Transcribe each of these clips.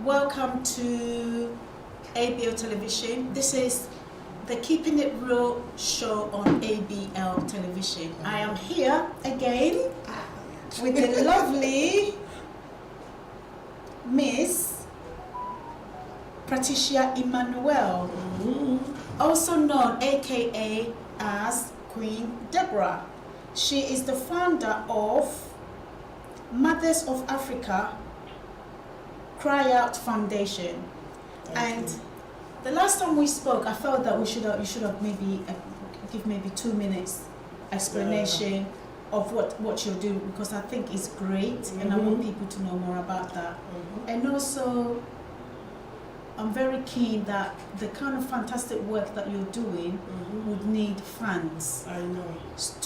Welcome to ABL Television. This is the Keeping It Real show on ABL Television. I am here again with the lovely Miss Patricia Emmanuel, also known aka as Queen Deborah. She is the founder of Mothers of Africa Cry Out Foundation. And the last time we spoke, I felt that you should have maybe give maybe 2 minutes explanation of what you're doing, because I think it's great and I want people to know more about that. And also, I'm very keen that the kind of fantastic work that you're doing would need funds. I know.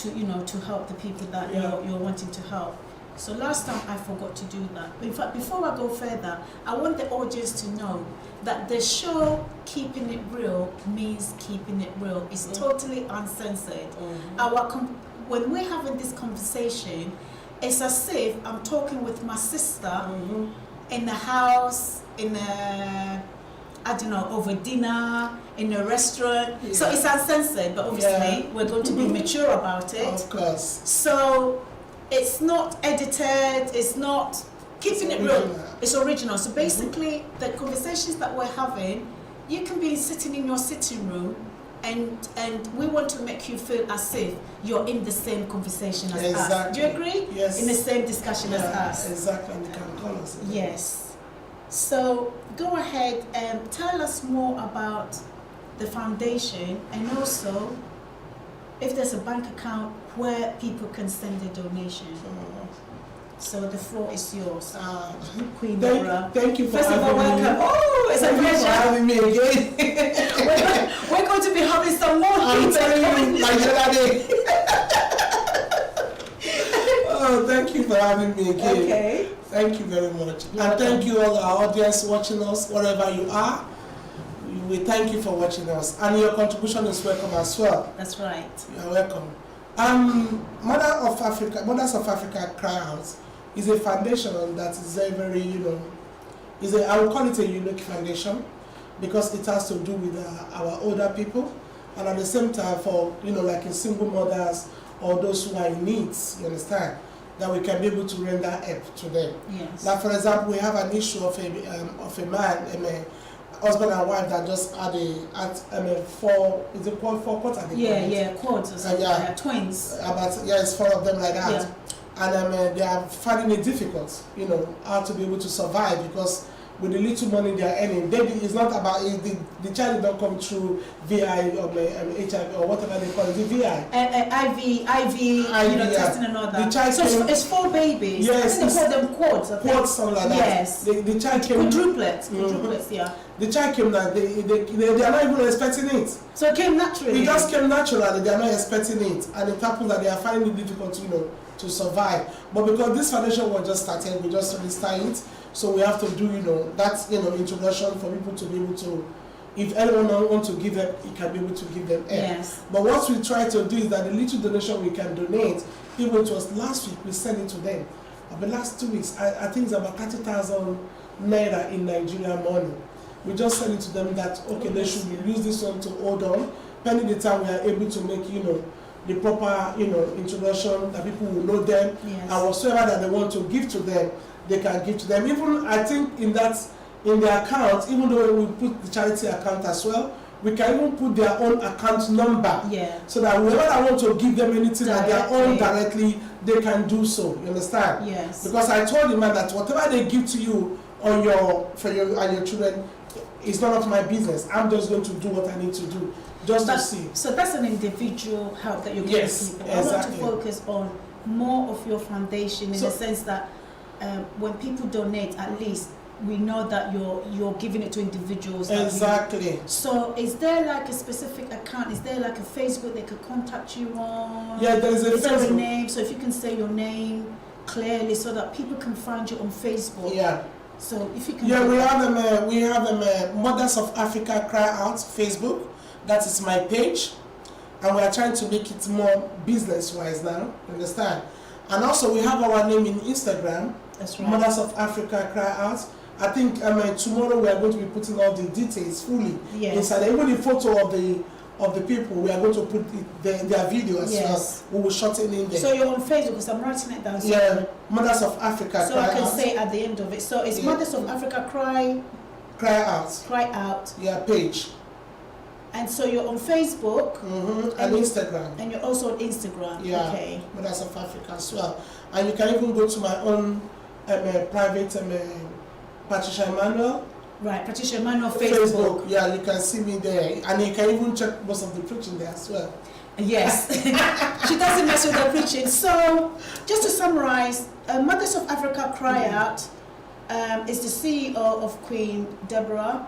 To help the people that you're wanting to help. So last time I forgot to do that. In fact, before I go further, I want the audience to know that the show Keeping It Real means keeping it real. It's totally uncensored. When we're having this conversation, it's as if I'm talking with my sister in the house, over dinner, in a restaurant. Yeah. So it's uncensored, but obviously we're going to be mature about it. Of course. So it's not edited, it's not keeping it real. It's original. So basically the conversations that we're having, you can be sitting in your sitting room and we want to make you feel as if you're in the same conversation as us. Do you agree? Yes. In the same discussion as us. Exactly, and you can call us. Yes. So go ahead and tell us more about the foundation, and also if there's a bank account where people can send a donation. So the floor is yours, Queen Deborah. Thank you for First of all, welcome. Oh, it's a pleasure. For having me again. we're going to be having some more. I'm telling you, like Day. Oh, thank you for having me again. Okay. Thank you very much. And thank you all our audience watching us, wherever you are. We thank you for watching us. And your contribution is welcome as well. That's right. You are welcome. Mothers of Africa Cry Out is a foundation that is very, I would call it a unique foundation, because it has to do with our older people, and at the same time for, like in single mothers or those who are in needs, you understand, that we can be able to render help to them. Yes. Like for example, we have an issue of a man, a husband and wife that just had four quads? Quads or something. Twins. It's 4 of them like that. Yeah. And they are finding it difficult, how to be able to survive, because with the little money they are earning, it's not about the child did not come through VI or HIV or whatever they call it, the VI. IV, testing and all that. So it's 4 babies. Yes. I think they call them quads. Quads, something like that. Yes. The child came. Quadruplets, yeah. The child came that they are not even expecting it. So it came naturally. It just came naturally. They are not expecting it, and it happens that they are finding it difficult, to survive. But because this foundation was just started, we just started it. So we have to do, that, introduction for people to be able to, if anyone wants to give them, he can be able to give them help. Yes. But what we try to do is that the little donation we can donate, even to us last week, we send it to them. But the last 2 weeks, I think it's about 30,000 naira in Nigerian money. We just send it to them that, okay, they should use this one to hold on, pending the time we are able to make, the proper, introduction, that people will know them, and whatsoever that they want to give to them, they can give to them. Even I think in the account, even though we put the charity account as well, we can even put their own account number. Yeah. So that whoever I want to give them anything at their own directly, they can do so. You understand? Yes. Because I told the man that whatever they give to you on your children, it's none of my business. I'm just going to do what I need to do, to see. So that's an individual help that you're giving people. I want to focus on more of your foundation in the sense that when people donate, at least we know that you're giving it to individuals. Exactly. So is there like a specific account? Is there like a Facebook they could contact you on? Yeah, there is a Facebook. There a name? So if you can say your name clearly so that people can find you on Facebook. Yeah. So if you can. Yeah, we have them Mothers of Africa Cry Out Facebook. That is my page, and we are trying to make it more business-wise now. Understand? And also we have our name in Instagram. That's right. Mothers of Africa Cry Out. I think tomorrow we are going to be putting all the details fully inside. Even the photo of the people, we are going to put their video as well. We will shorten in there. So you're on Facebook because I'm writing it down. Yeah, Mothers of Africa. So I can say at the end of it. So it's Mothers of Africa Cry Out. Cry Out. Yeah, page. And so you're on Facebook and Instagram. And you're also on Instagram. Yeah. Okay. Mothers of Africa as well. And you can even go to my own private Patricia Emmanuel. Right, Patricia Emmanuel Facebook. Yeah, you can see me there, and you can even check most of the preaching there as well. Yes, she doesn't mess with the preaching. So, just to summarize, Mothers of Africa Cry Out is the CEO of Queen Deborah,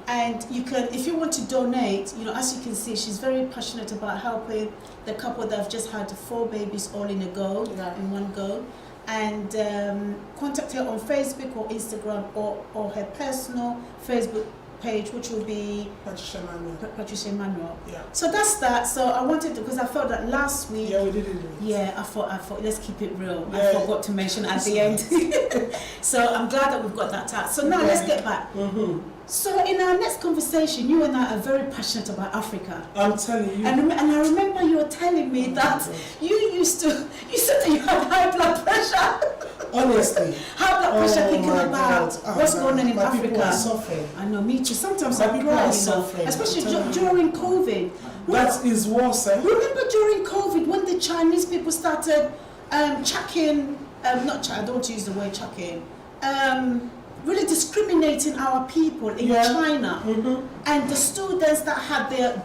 and you can, if you want to donate, as you can see, she's very passionate about helping the couple that have just had 4 babies all in in one go. And contact her on Facebook or Instagram or her personal Facebook page, which will be Patricia Emmanuel. Yeah. So that's that. So I wanted to, because I felt that last week. Yeah, we did it. Yeah, I thought let's keep it real. Yeah. I forgot to mention at the end. So I'm glad that we've got that out. So now let's get back. So in our next conversation, you and I are very passionate about Africa. I'm telling you. And I remember you were telling me that you said that you had high blood pressure. Honestly. High blood pressure thinking about what's going on in my Africa. People are suffering. I know, me too. Sometimes I cry, especially during COVID. That is worse. Remember during COVID when the Chinese people started chucking, I don't want to use the word chucking, really discriminating our people in China, and the students that had their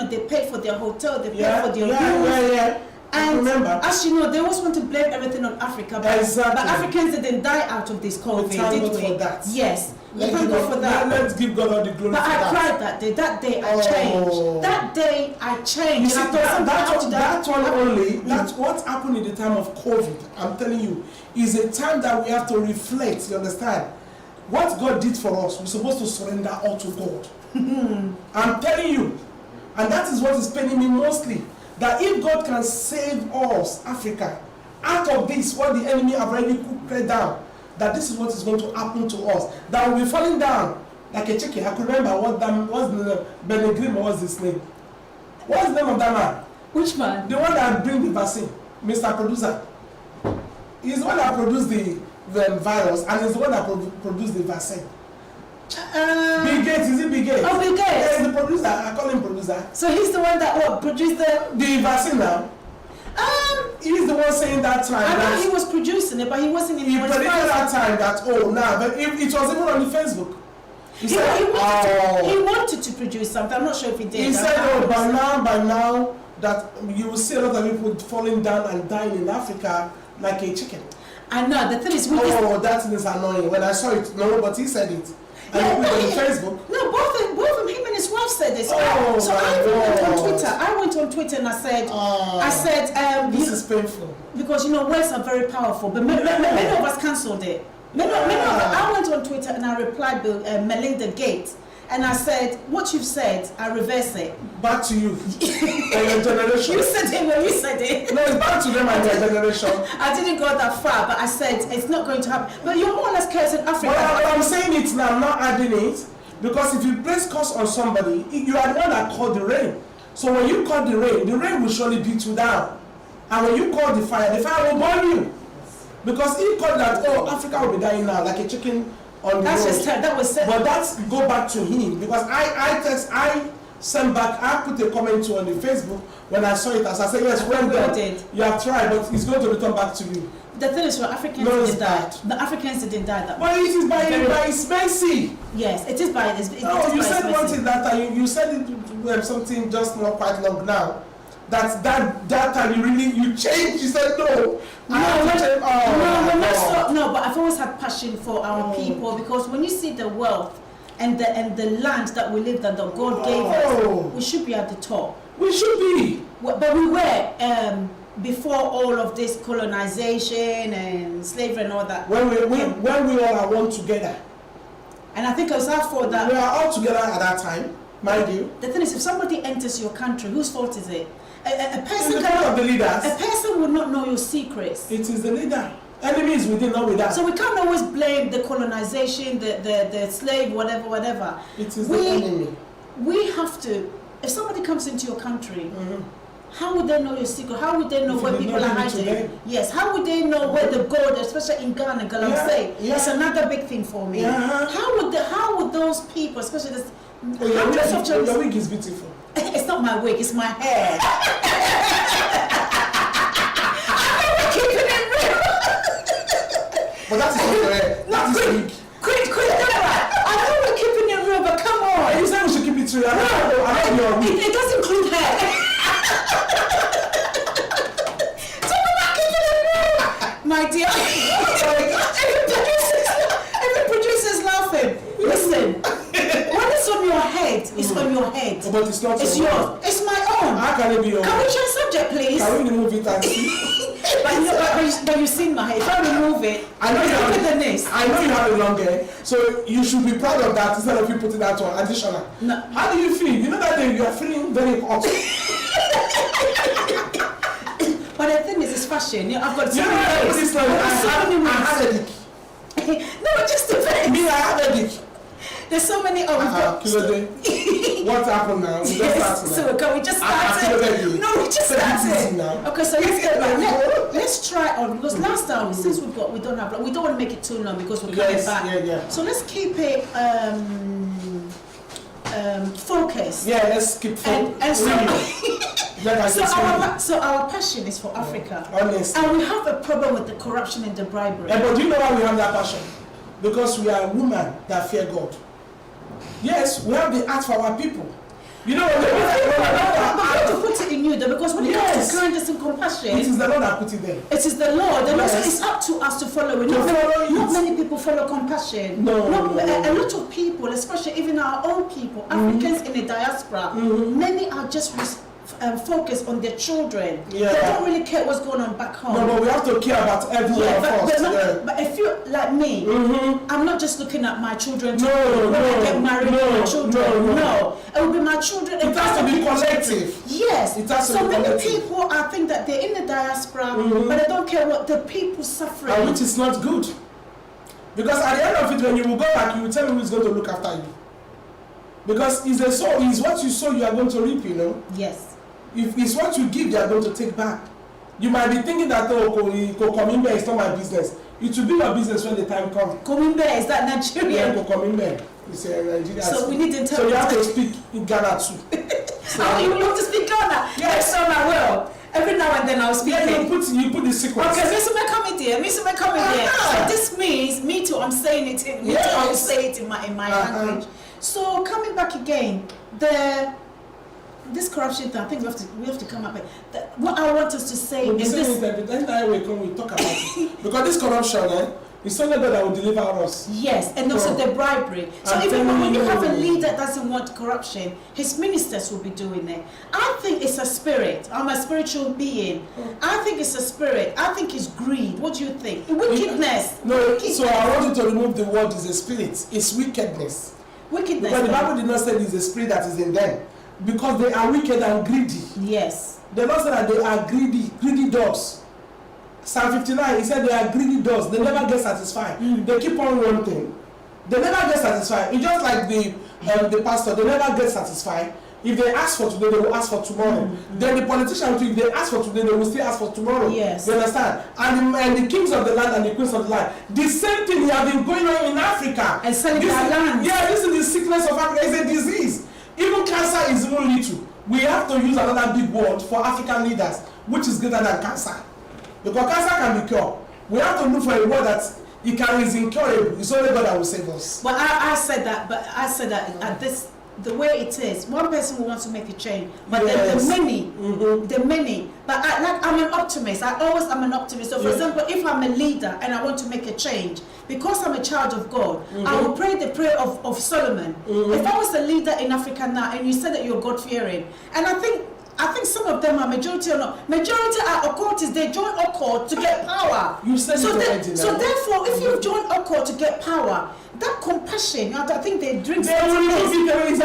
they paid for their hotel, they paid for their rooms. And as you know, they always want to blame everything on Africa, but Africans didn't die out of this COVID, did we? For that. Yes, thank God for that. Let's give God all the glory. But I cried that day. That day I changed. That day I changed. You see, that one only. That's what happened in the time of COVID. I'm telling you, is a time that we have to reflect. You understand? What God did for us, we're supposed to surrender all to God. I'm telling you, and that is what is paining me mostly. That if God can save us, Africa, out of this, what the enemy have already put down, that this is what is going to happen to us. That we'll be falling down like a chicken. I could remember what's the name? Benny Grimm, what's his name? What's the name of that man? Which man? The one that bring the vaccine, Mr. Producer. He's the one that produced the virus, and he's the one that produced the vaccine. Bill Gates, is it Bill Gates? Oh, Bill Gates. Yeah, he's the producer. I call him producer. So he's the one that produced the vaccine now. He's the one saying that time. I know he was producing it, but he wasn't in the. He predicted that time that but it was even on the Facebook. He wanted to produce something. I'm not sure if he did. He said, by now that you will see a lot of people falling down and dying in Africa like a chicken. I know. The thing is, that thing is annoying. When I saw it, no, but he said it. And he put it on Facebook. No, both of him and his wife said this. So I went on Twitter and I said, this is painful. Because words are very powerful, but many of us cancelled it. Many of us, I went on Twitter and I replied to Melinda Gates. And I said, what you've said, I reverse it. Back to you and your generation. You said it when you said it. No, it's back to them and their generation. I didn't go that far, but I said it's not going to happen. But you're more or less cursing Africa. But I'm saying it now, I'm not adding it. Because if you place curse on somebody, you are the one that called the rain. So when you call the rain will surely beat you down. And when you call the fire will burn you. Because he called that, Africa will be dying now, like a chicken on the road. That was said. But that's go back to him, because I sent back, I put a comment to on the Facebook when I saw it, as I said, yes, well done, you have tried, but it's going to return back to you. The thing is, for Africans didn't die. The Africans didn't die that way. But it is by his mercy. Yes, it is by his mercy. No, you said one thing that time, you said it something just not quite long now. That time you changed. You said no. No, but I've always had passion for our people, because when you see the wealth and the land that we live that God gave us, we should be at the top. We should be. But we were before all of this colonization and slavery and all that. When we all are one together. And I think it was for that. We are all together at that time, mind you. The thing is, if somebody enters your country, whose fault is it? A person of the leaders. A person would not know your secrets. It is the leader. Enemy is within, not without. So we can't always blame the colonization, the slave, whatever. It is the enemy. We have to, if somebody comes into your country, how would they know your secret? How would they know where people are hiding? Yes, how would they know where the gold, especially in Ghana, Galamsey? It's another big thing for me. How would those people, especially this, your wig is beautiful. It's not my wig, it's my hair. But that is not your hair. That is wig. Quick, Deborah. I know we're keeping it real, but come on. You said we should keep it real. I know your wig. It does include hair. My dear, every producer's laughing. Listen, when it's on your head, it's on your head. But it's not yours. It's my own. How can it be yours? Can we change subject, please? Can we remove it and see? but you've seen my hair. If I remove it, I know you have a long hair, so you should be proud of that instead of you putting that one additional. No. How do you feel? You know that day you are feeling very hot. But the thing is, it's fashion. I've got so many I have a dick. No, just a bit. Me, I have a dick. There's so many. What happened now? We just started. So can we just start it? No, we just started. Okay, so let's get back. Let's try on, because last time, since we don't want to make it too long because we're coming back. Yeah. So let's keep it focused. Yeah, let's keep focused. So our passion is for Africa. Honestly. And we have a problem with the corruption and the bribery. But do you know why we have that passion? Because we are women that fear God. Yes, we have the heart for our people. You know what? We have to put it in you though, because when it comes to kindness and compassion, it is the Lord that put it there. It is the Lord. And also it's up to us to follow it. Not many people follow compassion. No. A lot of people, especially even our own people, Africans in the diaspora, many are just focused on their children. Yeah. They don't really care what's going on back home. No, but we have to care about everyone first. But if you like me, I'm not just looking at my children when I get married my children. No. It will be my children. It has to be collective. Yes. It has to so be many collective. people, I think that they're in the diaspora, but they don't care what the people suffering. And which is not good. Because at the end of it, when you will go back, you will tell me who's going to look after you. Because it's what you sow, you are going to reap, you know. Yes. If it's what you give, they are going to take back. You might be thinking that, Komimbe is not my business. It will be your business when the time comes. Komimbe, is that Nigerian? Yeah, Komimbe. It's Nigeria. So we need to So you have to speak in Ghana too. You have to speak Ghana? Yes. So I will. Every now and then I'll speak. Yeah, you put the sequence. Okay, Mr. comedy. So this means, me too, I'm saying it in, I'll say it in my language. So coming back again, this corruption thing, I think we have to come up with what I want us to say is this. Then we talk about it. Because this corruption, it's only God that will deliver us. Yes, and also the bribery. So even when you have a leader that doesn't want corruption, his ministers will be doing it. I think it's a spirit. I'm a spiritual being. I think it's a spirit. I think it's greed. What do you think? Wickedness. So I want you to remove the word is a spirit. It's wickedness. Wickedness. Because the Bible did not say it's a spirit that is in them. Because they are wicked and greedy. Yes. The Lord said that they are greedy dogs. Psalm 59, he said they are greedy dogs. They never get satisfied. They keep on wanting. They never get satisfied. It's just like the pastor. They never get satisfied. If they ask for today, they will ask for tomorrow. Then the politicians, if they ask for today, they will still ask for tomorrow. Yes. You understand? And the kings of the land and the queens of the land, the same thing has been going on in Africa. And selling their land. Yeah, this is the sickness of Africa. It's a disease. Even cancer is even little. We have to use another big word for African leaders, which is greater than cancer. Because cancer can be cured. We have to look for a word that is incurable. It's only God that will save us. Well, I said that at this, the way it is, one person will want to make a change, but the many. But I'm an optimist. I'm an optimist. So, for example, if I'm a leader and I want to make a change, because I'm a child of God, I will pray the prayer of Solomon. If I was a leader in Africa now, and you said that you're God-fearing, and I think some of them are majority or not. Majority are occultists. They join occult to get power. You said so therefore, if you join occult to get power, that compassion, I think they drink. They will remove it. It's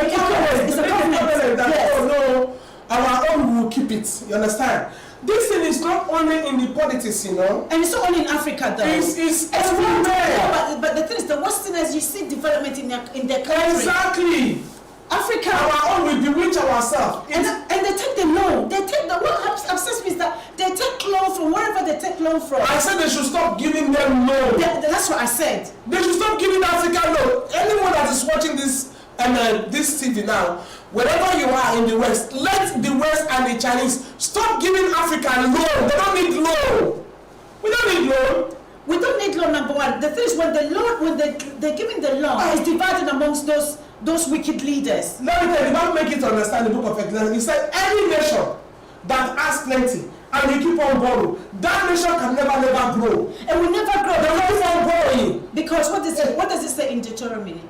a covenant. Oh no, our own will keep it. You understand? This thing is not only in the politics, you know. And it's not only in Africa, though. It's everywhere. But the thing is, the Westerners, you see development in their country. Exactly. Africa. Our own, we bewitch ourselves. And they take the loan. They take the, what upsets me is that they take loan from wherever they take loan from. I said they should stop giving them loan. That's what I said. They should stop giving Africa loan. Anyone that is watching this this TV now, wherever you are in the West, let the West and the Chinese stop giving Africa loan. They don't need loan. We don't need loan. We don't need loan, number one. The thing is, when they're giving the loan, it's divided amongst those wicked leaders. Let me tell you, don't make it understand the book of Ecclesiastes. He said, any nation that has plenty and you keep on borrowing, that nation can never grow. And we never grow. They will keep on growing. Because what does it say in Deuteronomy?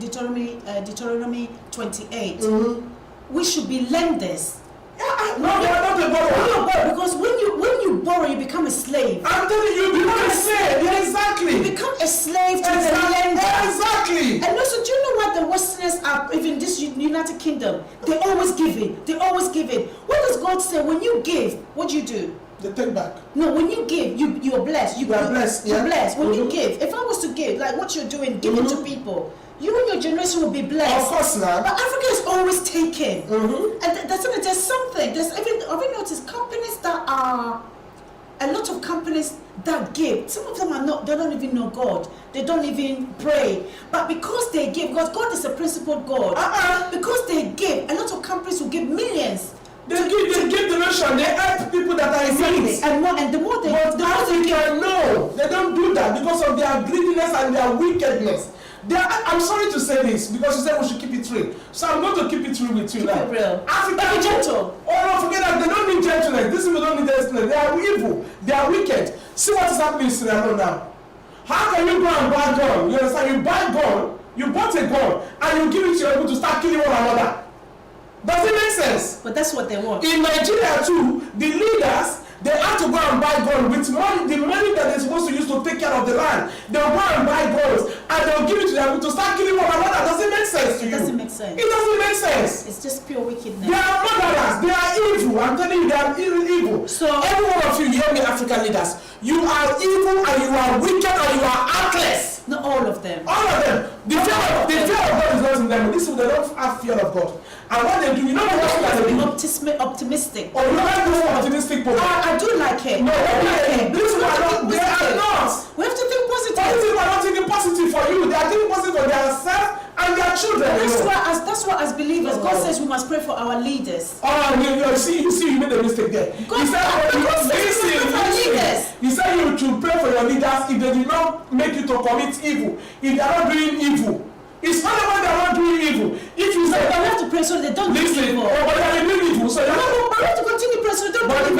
Deuteronomy 28. Mm-hmm. We should be lenders. No, they are not a borrower. Because when you borrow, you become a slave. I'm telling you, you become a slave. Yeah, exactly. You become a slave to the lender. Exactly. And also, do you know what the Westerners are, even this United Kingdom, they always give it. They always give it. What does God say? When you give, what do you do? They take back. No, when you give, you're blessed. You are blessed. You're blessed. When you give, if I was to give, like what you're doing, give it to people. You and your generation will be blessed. Of course not. But Africa is always taken. And there's something. Have you noticed companies that are, a lot of companies that give, some of them are not, they don't even know God. They don't even pray. But because they give, because God is a principled God, because they give, a lot of companies will give millions. They give donation, they help people that are in need. And the more they give. But Africa, no, they don't do that because of their greediness and their wickedness. I'm sorry to say this because you said we should keep it real. So I'm going to keep it real with you now. Keep it real. Africa, be gentle. Oh no, forget that. They don't need gentleness. These people don't need gentleness. They are evil. They are wicked. See what is happening in Sierra Leone now. How can you go and buy a gun? You understand? You buy a gun, you bought a gun, and you give it to your people to start killing one another. Does it make sense? But that's what they want. In Nigeria too, the leaders, they have to go and buy guns with money, the money that they're supposed to use to take care of the land. They'll go and buy guns and they'll give it to them to start killing one another. Does it make sense to you? It doesn't make sense. It doesn't make sense. It's just pure wickedness. They are murderers. They are evil. I'm telling you, they are evil. So every one of you hear me, African leaders. You are evil and you are wicked and you are heartless. Not all of them. All of them. The fear of God is not in them. These people, they don't have fear of God. And what they do, you know what they do? Optimistic. Oh, you like those optimistic people? I do like it. No, like it. These people are not. They are not. We have to think positive. Positive are not thinking positive for you. They are thinking positive for themselves and their children. That's why as believers, God says we must pray for our leaders. Oh, you see, you made a mistake there. God says He said you should pray for your leaders if they did not make you to commit evil. If they are not doing evil. It's not about they are not doing evil. If you say, but we have to pray so they don't do evil. But they are doing evil. So but we have to continue praying so they don't do evil.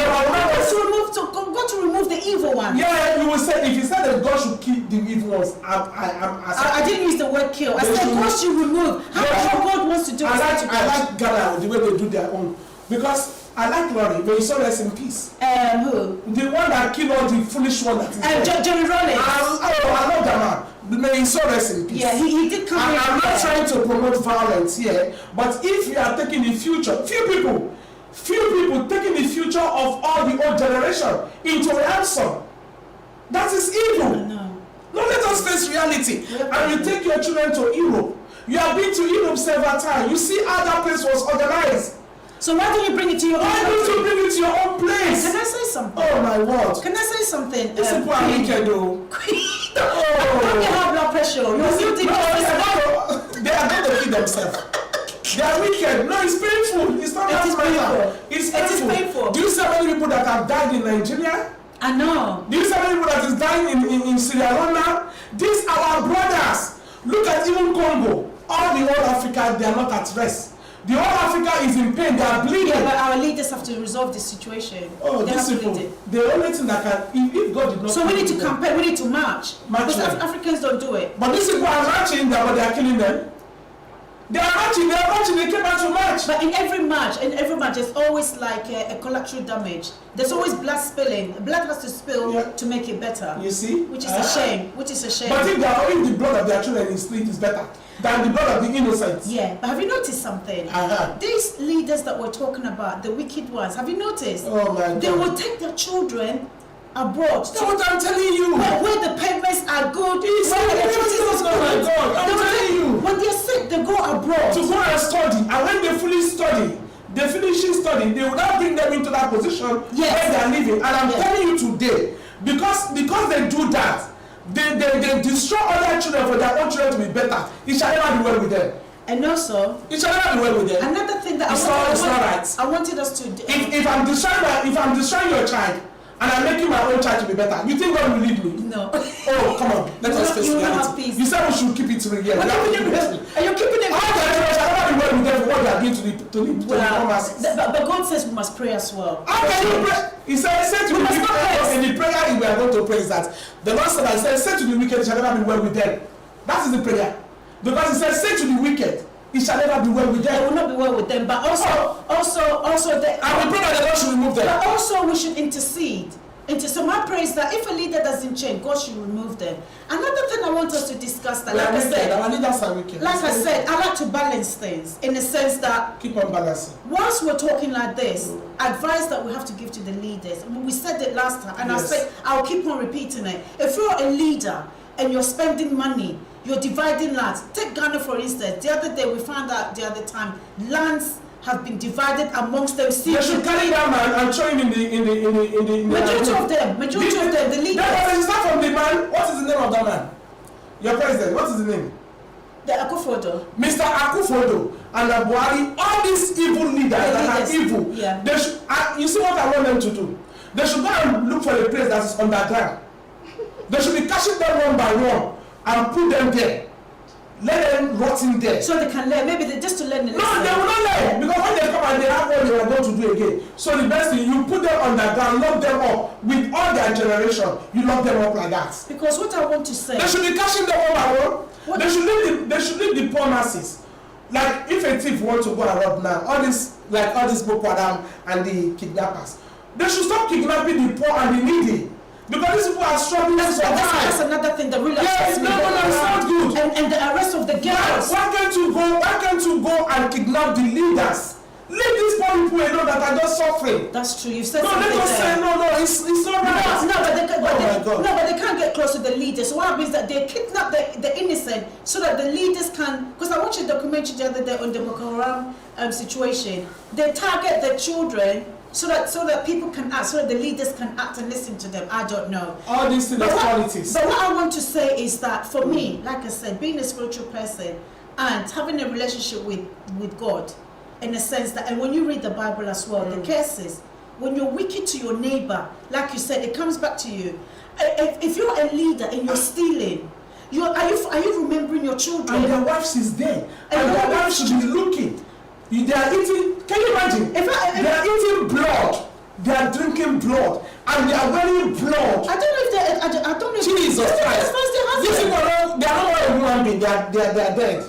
God to remove the evil one. Yeah, you will say, if you said that God should kill the evil ones, I didn't use the word kill. I said God should remove. How God wants to do it. I like Ghana, the way they do their own. Because I like Lori, may he so rest in peace. Who? The one that killed all the foolish one that is Jerry Rollins. I love that man. May he so rest in peace. Yeah, he did come here. I'm not trying to promote violence here, but if you are taking the future, few people taking the future of all the old generation into ransom, that is evil. No, let us face reality. And you take your children to Europe. You have been to Europe several times. You see how that place was organized. So why don't you bring it to your own place? Why don't you bring it to your own place? Can I say something? Oh my word. Can I say something? These people are wicked though. Don't get high blood pressure. They are going to kill themselves. They are wicked. No, it's painful. It's not that matter. It's painful. Do you see how many people that have died in Nigeria? I know. Do you see how many people that is dying in Sierra Leone? These are our brothers. Look at even Congo. All the whole Africa, they are not at rest. The whole Africa is in pain. They are bleeding. Yeah, but our leaders have to resolve this situation. Oh, these people. The only thing that can, if God did not. So we need to campaign. We need to march. Because Africans don't do it. But these people are marching, but they are killing them. They are marching. They came out to march. But in every march, there's always like a collateral damage. There's always blood spilling. Blood has to spill to make it better. You see, which is a shame. Which is a shame. But if the blood of their children is split, is better. than the blood of the innocent. Yeah, but have you noticed something? These leaders that we're talking about, the wicked ones, have you noticed? Oh my God. They will take their children abroad. That's what I'm telling you. Where the payments are good, where the electricity is good. Oh my God, I'm telling you. When they're sick, they go abroad. To go and study, and when they fully study, they finishing studying, they will now bring them into that position where they are living. And I'm telling you today, because they do that, they destroy other children for their own children to be better. It shall never be well with them. And also, it shall never be well with them. Another thing that I wanted us to do. If I'm destroying your child, and I'm making my own child to be better, you think God will leave me? No. Oh, come on. Let us face reality. You said we should keep it real. Are you keeping it? All the children shall never be well with them for what they are doing to the masses. But God says we must pray as well. How can you pray? He said to the wicked, in the prayer we are going to pray is that the Lord said, say to the wicked, shall never be well with them. That is the prayer. Because he said, say to the wicked, it shall never be well with them. It will not be well with them, but also, and we pray that the Lord should remove them. But also, we should intercede. So my prayer is that if a leader doesn't change, God should remove them. Another thing I want us to discuss that, like I said, our leaders are wicked. Like I said, I like to balance things in the sense that keep on balancing. Once we're talking like this, advice that we have to give to the leaders. We said it last time, and I'll keep on repeating it. If you're a leader and you're spending money, you're dividing lands. Take Ghana for instance. The other day we found out lands have been divided amongst them. They should carry that man and throw him in the majority of them, the leaders. Let us start from the man. What is the name of that man? Your president. What is the name? The Akufo-Addo. Mr. Akufo-Addo and Buhari. All these evil leaders that are evil. Yeah. They should. You see what I want them to do? They should go and look for a place that is underground. They should be catching them one by one and put them there. Let them rot in there. So they can learn. Maybe just to learn. No, they will not learn. Because when they come and they have what they are going to do again. So the best thing, you put them underground, lock them up with all their generation. You lock them up like that. Because what I want to say. They should be catching them one by one. They should leave the poor masses. Like if a thief wants to go and rob now, all this Boko Haram and the kidnappers, they should stop kidnapping the poor and the needy. Because these people are struggling to survive. That's another thing that really upsets me. It's not good. And the arrest of the girls. Why can't you go and kidnap the leaders? Leave these poor people alone that are just suffering. That's true. You said something there. It's not right. But they can't get close to the leaders. So what happens is that they kidnap the innocent so that the leaders can. Because I watched a documentary the other day on the Boko Haram situation. They target the children. So that people can act, so that the leaders can act and listen to them. I don't know. All these things are politics. But what I want to say is that for me, like I said, being a spiritual person and having a relationship with God, in a sense that, and when you read the Bible as well, the curses, when you're wicked to your neighbor, like you said, it comes back to you. If you're a leader and you're stealing, are you remembering your children? And their wives is there, and their wives should be looking. They are eating, can you imagine? They are eating blood, they are drinking blood, and they are wearing blood. I don't know if Jesus Christ. These people they are not a human being, they are dead.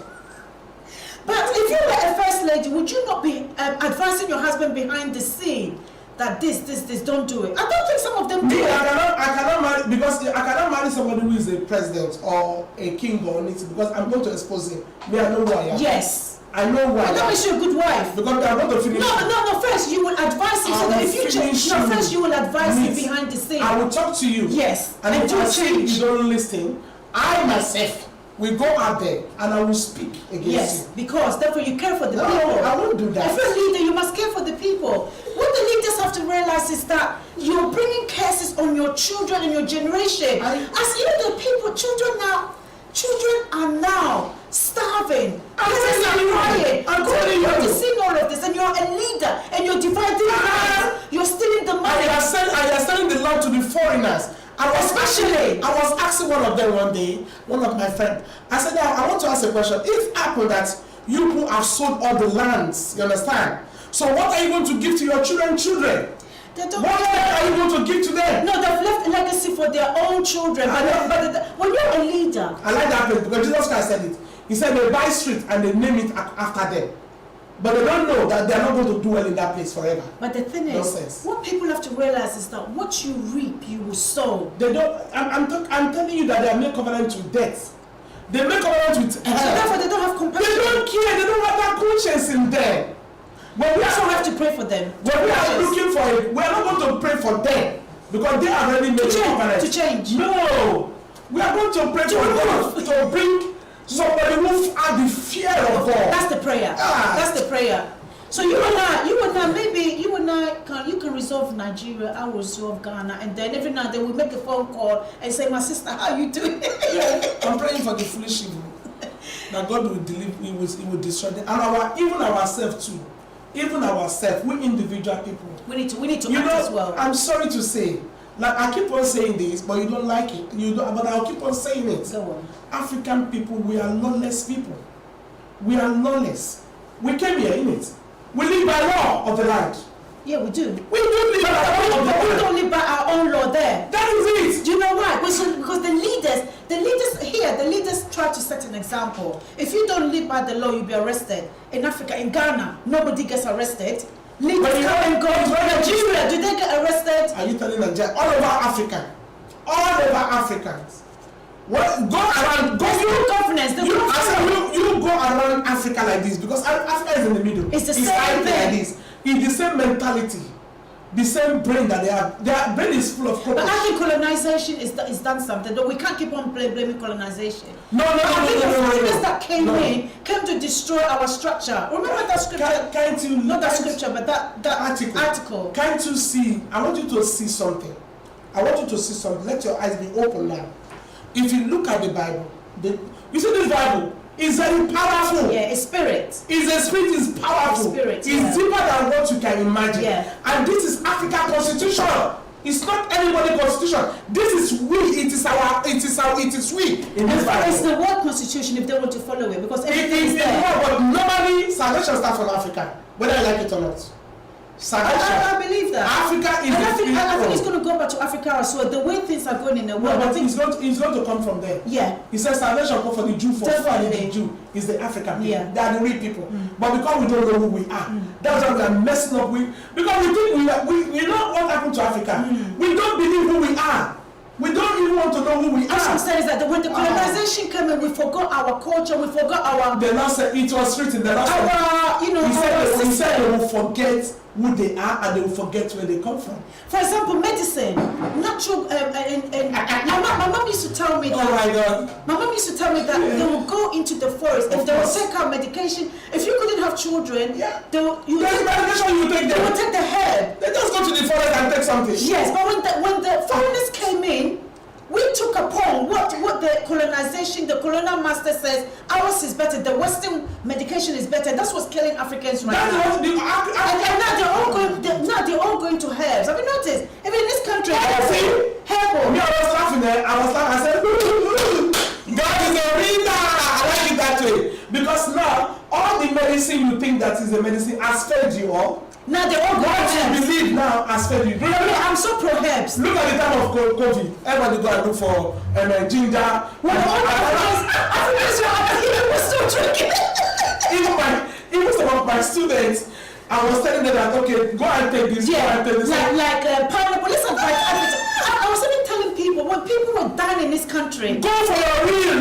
But if you were a first lady, would you not be advising your husband behind the scene that this, don't do it? I don't think some of them do it. I cannot marry, because I cannot marry somebody who is a president or a king or anything, because I'm going to expose him. Me, I know who I am. Yes. I know why. That makes you a good wife. Because I'm going to finish. No. First, you will advise him so that if you change. No, first you will advise him behind the scene. I will talk to you. Yes. And if I see you don't listen, I myself will go out there and I will speak against you. Yes, because therefore you care for the people. No, I won't do that. If you're a leader, you must care for the people. What the leaders have to realize is that you're bringing curses on your children and your generation. As you know, the people, children are now starving. Parents are crying. I'm telling you. You're seeing all of this, and you're a leader, and you're dividing land. You're stealing the money. And you are selling the land to the foreigners. I was asking one of them one day, one of my friends. I said, I want to ask a question. If Apple that you people have sold all the lands, you understand? So what are you going to give to your children? What are you going to give to them? No, they've left a legacy for their own children. But when you're a leader... I like that place because Jesus Christ said it. He said they buy street and they name it after them. But they don't know that they're not going to do well in that place forever. But the thing is, what people have to realize is that what you reap, you will sow. They don't. I'm telling you that they are made covenant to death. They make covenant with hell. So therefore they don't have compassion. They don't care. They don't have that conscience in them. But we also are have to pray for them. when we are looking for it, we are not going to pray for them because they are already made a covenant. To change. No, we are going to pray for God to bring somebody who has the fear of God. That's the prayer. That's the prayer. So you and I, maybe you and I can resolve Nigeria, I will resolve Ghana, and then every now and then we make a phone call and say, my sister, how you doing? Yeah, I'm praying for the foolish evil that God will deliver, He will destroy them, and even ourselves too. Even ourselves, we individual people. We need to act as well. I'm sorry to say, like I keep on saying this, but you don't like it. But I'll keep on saying it. Go on. African people, we are lawless people. We are lawless. We came here, innit? We live by law of the land. Yeah, we do. We do live by law of the land. We don't live by our own law there. That is it. Do you know why? Because the leaders try to set an example. If you don't live by the law, you'll be arrested. In Africa, in Ghana, nobody gets arrested. Leaders come and go. Nigeria, do they get arrested? Are you telling Nigeria? All over Africa. All over Africans. What, go around, you go around Africa like this because Africa is in the middle. It's the same thing. Like this. It's the same mentality, the same brain that they have. Their brain is full of cockroach. But I think colonization is done something. Though we can't keep on blaming colonization. No. Foreigners that came to destroy our structure. Remember that scripture? Can't you? Not that scripture, but that article. Can't you see? I want you to see something. Let your eyes be open now. If you look at the Bible, you see this Bible is very powerful. Yeah, it's spirit. The spirit is powerful. Spirit, it's deeper than what you can imagine. Yeah. And this is African constitution. It's not anybody's constitution. This is we. It is we in this Bible. It's the world constitution if they want to follow it because everything is there. But normally salvation starts from Africa, whether I like it or not. I believe that. Africa is. I think it's going to go back to Africa as well. The way things are going in the world. No, but it's going to come from there. Yeah. He says salvation come for the Jew first. The Jew is the African people. Yeah. They are the real people. But because we don't know who we are, that's why we are messing up with. Because we think we know what happened to Africa. We don't believe who we are. We don't even want to know who we are. What I'm saying is that when the colonization came in, we forgot our culture, we forgot our. The last it was written. The last he said they will forget who they are and they will forget where they come from. For example, medicine, natural. My mom used to tell me that. Oh my God. My mom used to tell me that they will go into the forest and they will take out medication. If you couldn't have children, they will take the herb. They just go to the forest and take something. Yes, but when the foreigners came in, we took upon what the colonization, the colonial master says, ours is better, the Western medication is better. That's what's killing Africans right now. And now they're all going to herbs. Have you noticed? Even in this country, herbal. Me, I was laughing there. I said, God is a reader. I like it that way. Because now, all the medicine you think that is a medicine has failed you all. Now they all go what you believe now has failed you. I'm so pro herbs. Look at the time of COVID. Everybody go and look for ginger. Africans were still drinking. Even some of my students, I was telling them that go and take this. Yeah, go and take this. like pineapple. Listen, I was even telling people when people were dying in this country. Go for your real.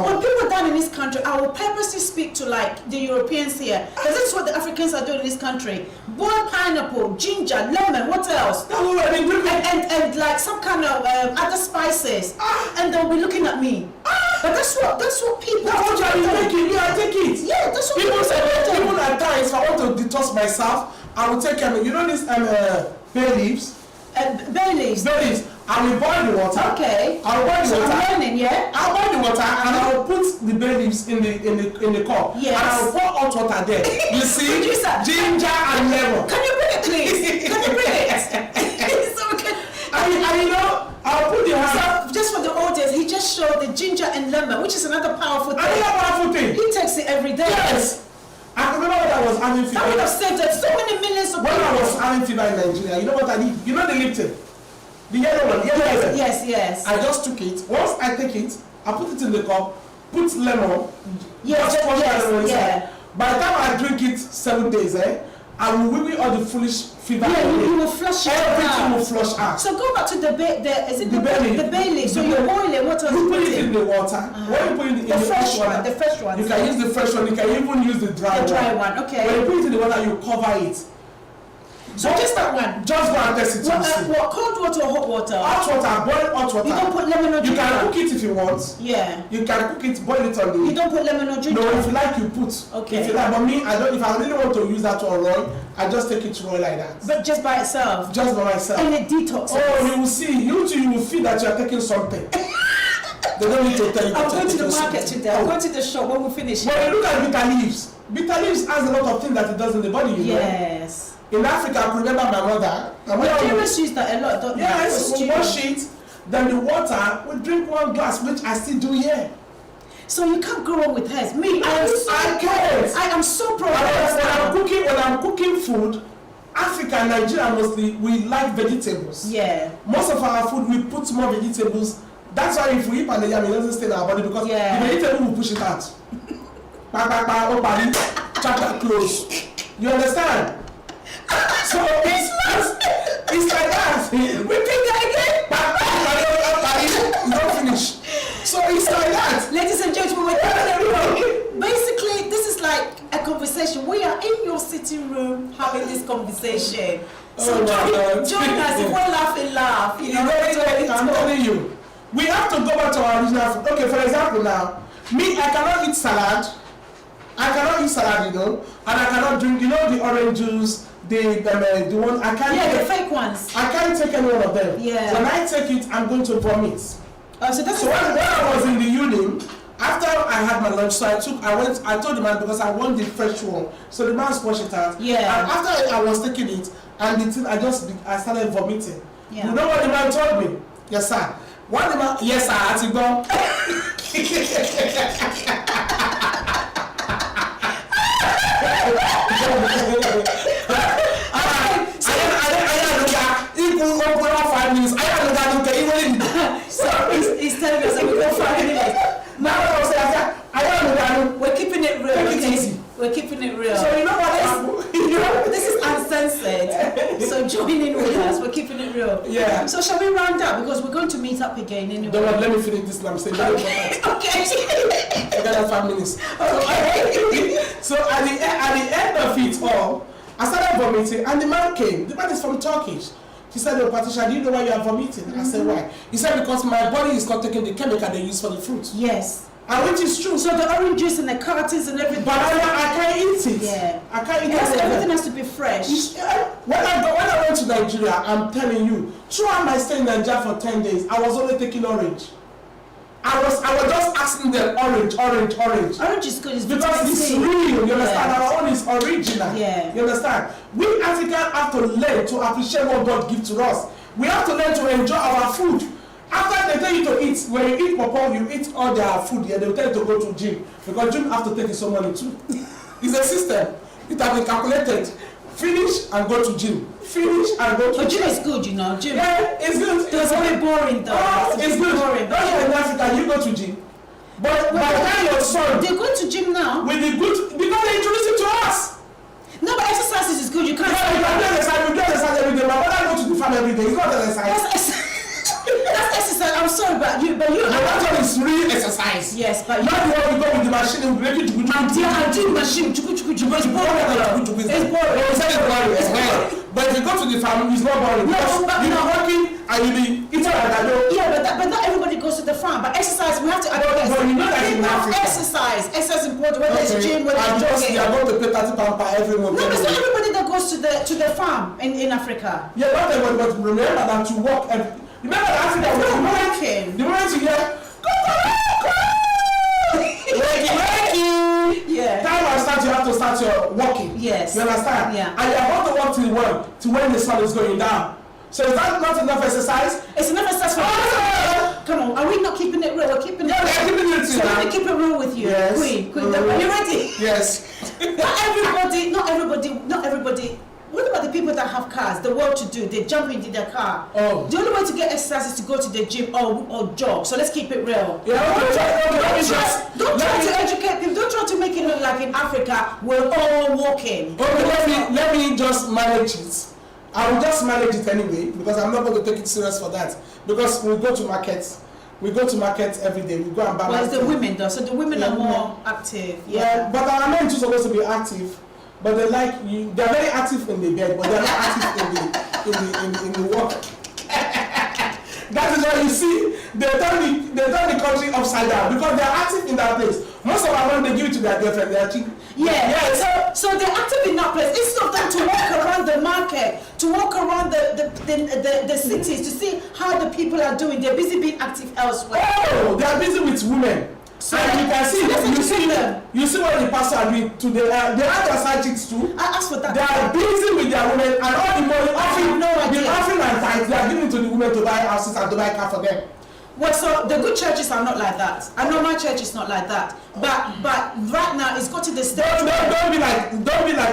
When people are dying in this country, I will purposely speak to like the Europeans here, because this is what the Africans are doing in this country. Boiled pineapple, ginger, lemon. What else? And like some kind of other spices, and they'll be looking at me. But that's what people. That's what you are taking. I take it. Yeah, that's what people say. Even at times, if I want to detox myself, I will take this bay leaves. Bay leaves. I will boil the water. Okay. I will boil the water. I'm learning, yeah. I'll boil the water and I will put the bay leaves in the cup. Yes. And I will pour hot water there. You see, ginger and lemon. Can you bring it, please? Can you bring it? So okay. I'll put the water. So just for the audience, he just showed the ginger and lemon, which is another powerful thing. Another powerful thing. He takes it every day. Yes. I remember when I was having fever. I would have saved so many millions of people. When I was having fever in Nigeria, you know what I did? You know the Lipton? The yellow one. Yes. I just took it. Once I take it, I put it in the cup, put lemon. Yes. By the time I drink it 7 days, I will wee all the foolish fever. Yeah, you will flush it Everything out. will flush out. So go back to the belly. The belly. So you boil it. What else? You put it in the water. When you put it in the fresh one, the fresh one. you can use the fresh one. You can even use the dry one. The dry one. Okay. When you put it in the water, you cover it. So just that one. Just go and test it. What cold water or hot water? Hot water, boil hot water. You don't put lemon or ginger. You can cook it if you want. Yeah. You can cook it, boil it on the. You don't put lemon or ginger. No, if you like, you put. Okay. If you like, but me, I don't. If I really want to use that one raw, I just take it raw like that. But just by itself. Just by myself. And it detoxes. Oh, you will see. You too, you will feel that you are taking something. They don't need to tell you. I'm going to the market today. I'm going to the shop when we finish. But you look at bitter leaves. Bitter leaves has a lot of things that it does in the body. You know. Yes. In Africa, I could remember my mother. Nigerians use that a lot, don't they? Yes, we wash it, then the water, we drink one glass, which I still do here. So you can't go wrong with hers. Me, I can't. I am so proud of when I'm cooking food, Africa and Nigeria mostly, we like vegetables. Yeah. Most of our food, we put more vegetables. That's why if we eat pounded yam, it doesn't stay in our body because the vegetable will push it out. Chapter close. You understand? So it's like that. Repeat that again. You don't finish. So it's like that. Ladies and gentlemen, we're keeping it real. Basically, this is like a conversation. We are in your sitting room having this conversation. So join us. If we're laugh. You know, I'm telling you. We have to go back to our original food. Okay, for example now, me, I cannot eat salad. You know, and I cannot drink, you know, the orange juice, the one I can't. Yeah, the fake ones. I can't take any one of them. Yeah. When I take it, I'm going to vomit. Oh, so that's when I was in the uni, after I had my lunch, so I told the man because I want the fresh one. So the man squashed it out. Yeah. And after I was taking it, and the thing, I started vomiting. Yeah. You know what the man told me? Yes, sir. What the man? Yes, sir. I had to go. So he's telling us that we go 5 minutes. We're keeping it real. Take it easy. We're keeping it real. So you know what? This is uncensored. So join in with us. We're keeping it real. Yeah. So shall we round up because we're going to meet up again anyway. Don't worry, let me finish this. I'm saying very important. Okay. I got 5 minutes. Okay. So at the end of it all, I started vomiting, and the man came. The man is from Turkish. He said, "Oh, Patricia, do you know why you are vomiting?" I said, "Why?" He said, "Because my body is not taking the chemical they use for the fruit." Yes. And which is true. So the orange juice and the carrots and everything. But I can't eat it. Yeah. I can't eat it. it. Everything has to be fresh. When I went to Nigeria, I'm telling you, throughout my stay in Nigeria for 10 days, I was only taking orange. I was just asking them orange. Orange is good. It's because it's real. You understand? Our own is original. Yeah. You understand? We Africans have to learn to appreciate what God gives to us. We have to learn to enjoy our food. After they tell you to eat, when you eat pawpaw, you eat all their food here, they will tell you to go to gym. Because gym have to take some money too. It's a system. It has been calculated. Finish and go to gym. Finish and go to gym. But gym is good, you know. Gym. Yeah, it's good. It's very boring though. Oh, it's good. Boring. That's why in Africa you go to gym. But by the time your son... They're going to gym now. With the good... Because they introduce it to us. No, but exercises is good. You can't... Yeah, you do exercise every day. My mother go to the farm every day. It's not exercise. That's exercise. I'm sorry, but you. And that one is real exercise. Yes, but not the one you go with the machine and break it to I do machine. It's boring. It's boring. But if you go to the farm, it's not boring. No, but you're working and you be eating like that. Yeah, but not everybody goes to the farm. But exercise, we have to. But you know that in Africa. Exercise is important. Whether it's gym, whether it's jogging. You are going to pay £30 per every month. No, it's not everybody that goes to the farm in Africa. Yeah, not everybody, but remember that you work every. Remember that Africa was working. The moment you hear, working. Yeah. Time will start, you have to start your walking. Yes. You understand? Yeah. And you are going to walk till when the sun is going down. So is that not enough exercise? It's enough exercise for Come on, are we not keeping it real? We're keeping it real. Yeah, we're keeping it real. So let me keep it real with you. Yes. Queen, are you ready? Yes. Not everybody. What about the people that have cars? The well-to-do, they jump into their car. Oh. The only way to get exercise is to go to the gym or jog. So let's keep it real. Yeah, don't try to educate people. Don't try to make it look like in Africa, we're all walking. Okay, let me just manage it. I will just manage it anyway because I'm not going to take it serious for that. Because we go to markets. We go to markets every day. We go and buy. Well, it's the women though, so the women are more active. Yeah, but our men too supposed to be active. But they like you. They're very active in the bed, but they're not active in the work. That is why you see they turn the country upside down because they're active in that place. Most of our men they give it to their girlfriend. They're cheap. So they're active in that place. Instead of them to walk around the market, to walk around the cities to see how the people are doing, they're busy being active elsewhere. Oh, they are busy with women. So and you can see, you see what the pastor are doing today. They have their side chicks too. I asked for that. They are busy with their women and all the money, the offering and tithes, they are giving to the women to buy houses and to buy car for them. Well, so the good churches are not like that. I know my church is not like that. But right now it's got to the stage. Don't be like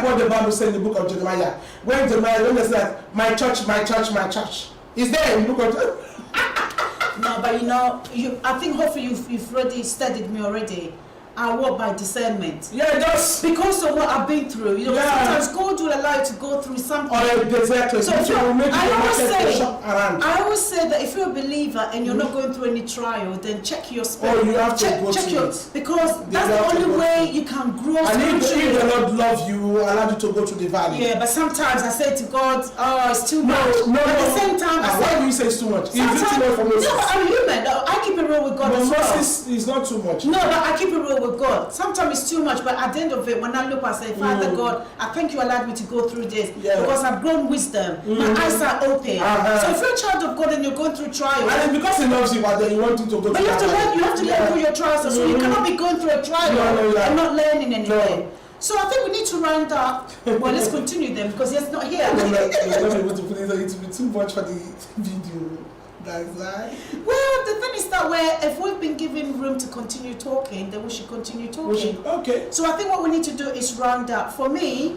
what the Bible says in the book of Jeremiah. When they say that my church, is there in the book of No, but I think hopefully you've already studied me already. I walk by discernment. Yeah, just because of what I've been through. Sometimes God will allow you to go through something. Exactly. So I always say that if you're a believer and you're not going through any trial, then check your spirit. You have to go through it. Because that's the only way you can grow. And if the Lord love you, allow you to go through the valley. Yeah, but sometimes I say to God, oh, it's too much. No. At the same time, why do you say it's too much? Is it too much for Moses? No, but I'm human. I keep it real with God as well. Moses is not too much. No, but I keep it real with God. Sometimes it's too much, but at the end of it, when I look, I say, Father God, I thank you allowed me to go through this because I've grown wisdom. My eyes are open. So if you're a child of God and you're going through trials, and because He loves you, but then you want you to go through. But you have to learn through your trials. So you cannot be going through a trial and not learning anything. No. So I think we need to round up. Well, let's continue then because he's not here. We're not able to put it. It will be too much for the video. That's right. Well, the thing is that if we've been given room to continue talking, then we should continue talking. Okay. So I think what we need to do is round up. For me,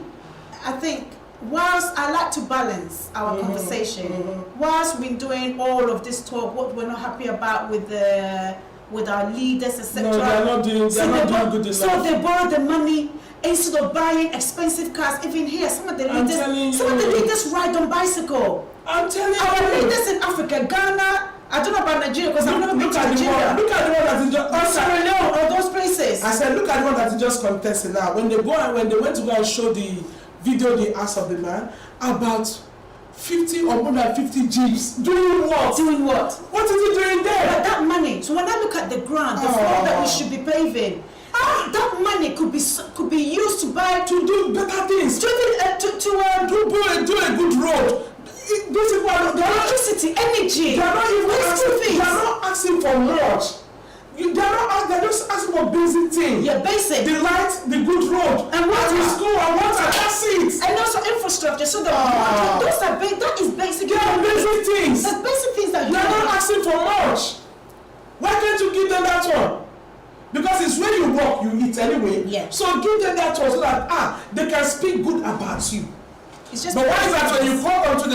I think whilst I like to balance our conversation, whilst we've been doing all of this talk, what we're not happy about with our leaders, etc. No, they're not doing good enough. So they borrow the money instead of buying expensive cars. Even here, some of the leaders ride on bicycle. I'm telling you. Our leaders in Africa, Ghana, I don't know about Nigeria because I've never been to Nigeria. Look at the one that is just Sierra Leone or those places. I said, look at the one that is just contesting now. When they went to go and show the video they asked of the man, about 50 or more than 50 jeeps doing what? Doing what? What is he doing there? But that money. So when I look at the ground, the floor that we should be paving, that money could be used to do better things. Do a good road. These people are electricity, energy. They are not asking for much. They're just asking for basic things. Yeah, basic. The light, the good road, and water. The school and water. That's it. And also infrastructure. So that is basic. They are basic things. That's basic things that they're not asking for much. Why can't you give them that one? Because it's when you walk, you eat anyway. Yeah. So give them that one so that they can speak good about you. But why is that when you come onto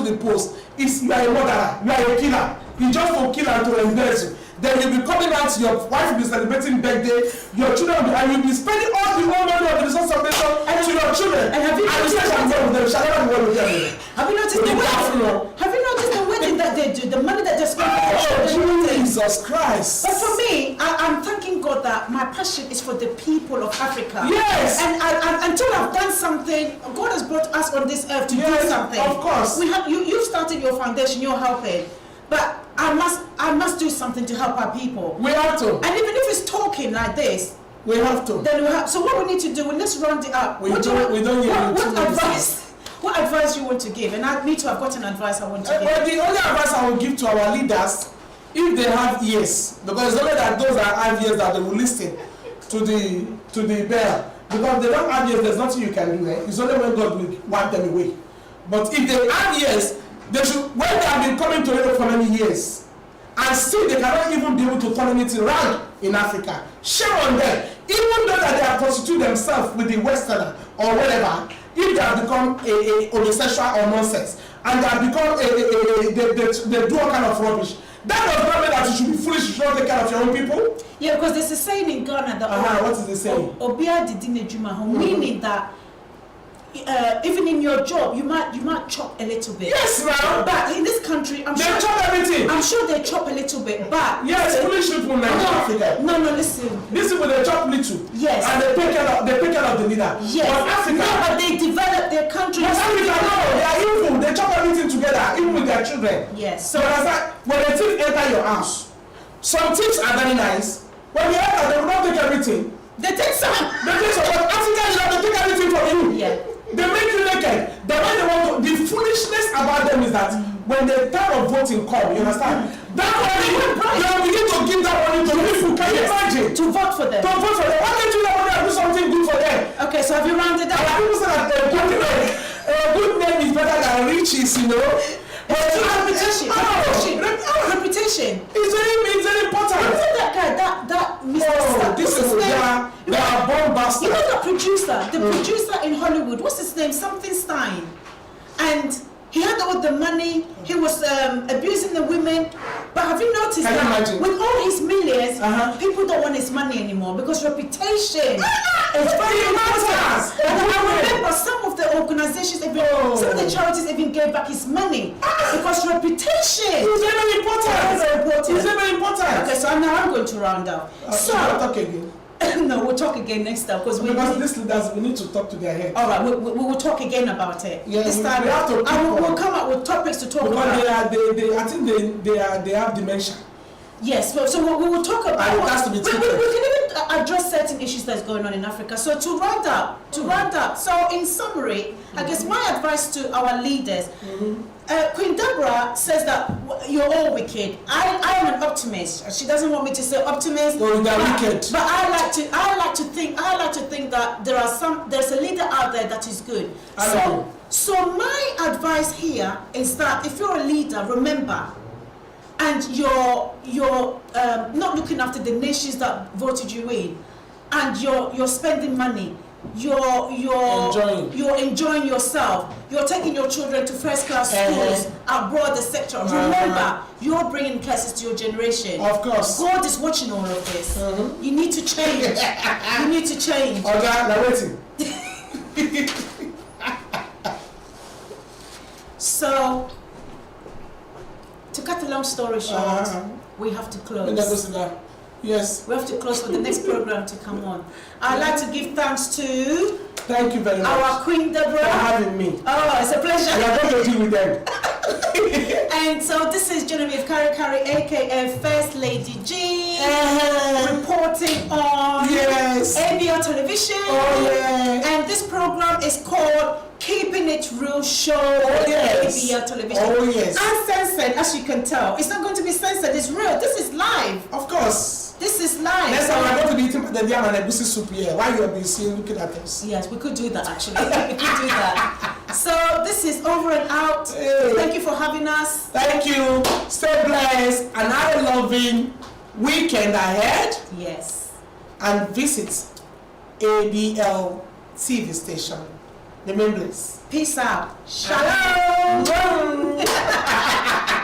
the post, you are a murderer, you are a killer, you just for kill and to embarrass you. Then you'll be coming out, your wife will be celebrating birthday, your children will be, and you'll be spending all the whole money of the resource of nation to your children. And have you noticed the wedding that they do, the money that they spend for the children? Jesus Christ. But for me, I'm thanking God that my passion is for the people of Africa. Yes. And until I've done something, God has brought us on this earth to do something. Of course. You've started your foundation, you're helping. But I must do something to help our people. We have to. And even if it's talking like this, we have to. Then we have. So what we need to do, let's round it up. What advice you want to give? And me too, I've got an advice I want to give. Well, the only advice I will give to our leaders, if they have ears, because it's only that those that have ears that they will listen to the bear. Because they don't have ears, there's nothing you can do. It's only when God will wipe them away. But if they have ears, they should, when they have been coming to Europe for many years, and still they cannot even be able to turn anything around in Africa. Shame on them. Even though that they have prostituted themselves with the Westerner or whatever, if they have become a homosexual or nonsense, and they have become they do all kind of rubbish, That does not mean that you should be foolish, you should not take care of your own people. Yeah, because there's a saying in Ghana that What is the saying? Obia didine juma, meaning that even in your job, you might chop a little bit. Yes, ma'am. But in this country, they chop everything. I'm sure they chop a little bit, but yes, foolish people now. No, listen. These people they chop little. Yes. And they take care of the leader. Yes. But Africa, no, but they develop their country. But Africa, no, they are evil. They chop everything together, even with their children. Yes. So when the thief enter your house, some thieves are very nice. When they enter, they will not take everything. They take some. They take some. But Africa, they take everything from you. Yeah. They make you naked. The way they want to. The foolishness about them is that when the time of voting come, you understand? That money, they will begin to give that money to people. Can you imagine? To vote for them. To vote for them. Why can't you that money and do something good for them? Okay, so have you rounded up? People say that a good name is better than riches, you know. But reputation. It's very important. Look at that guy, that Mr. This is they are bomb bastards. You know the producer in Hollywood, what's his name? Something Stein. And he had all the money, he was abusing the women. But have you noticed that with all his millions, people don't want his money anymore because reputation is very important. And I remember some of the organizations, some of the charities even gave back his money because reputation is very important. It's very important. Okay, so now I'm going to round up. So talk again. No, we'll talk again next time because these leaders, we need to talk to their head. All right, we will talk again about it. Yeah, this time we have to. We'll come up with topics to talk about. Because I think they have dementia. Yes, so we will talk about. And it has to be treated. We can even address certain issues that's going on in Africa. So to round up. So in summary, I guess my advice to our leaders. Queen Deborah says that you're all wicked. I am an optimist. She doesn't want me to say optimist. No, they're wicked. But I like to think that there's a leader out there that is good. So my advice here is that if you're a leader, remember, and you're not looking after the nations that voted you in, and you're spending money. You're enjoying yourself. You're taking your children to first class schools abroad, etc. Remember, you're bringing curses to your generation. Of course. God is watching all of this. You need to change. You need to change. Okay, now waiting. So, to cut a long story short, we have to close. Yes. We have to close for the next program to come on. I'd like to give thanks to thank you very much. Our Queen Deborah for having me. Oh, it's a pleasure. We are going to deal with them. And so this is Genevieve Kari Kari, aka First Lady G, reporting on ABL Television. Oh yeah. And this program is called Keeping It Real Show on ABL Television. Oh yes. Uncensored, as you can tell. It's not going to be censored, it's real. This is live. Of course. This is live. Next time we're going to be eating the yam and egusi soup here. Why you have been seeing looking at us? Yes, we could do that actually. We could do that. So this is over and out. Hey. Thank you for having us. Thank you. Stay blessed and have a loving weekend ahead. Yes. And visit ABL TV station. Remain blessed. Peace out. Shalom.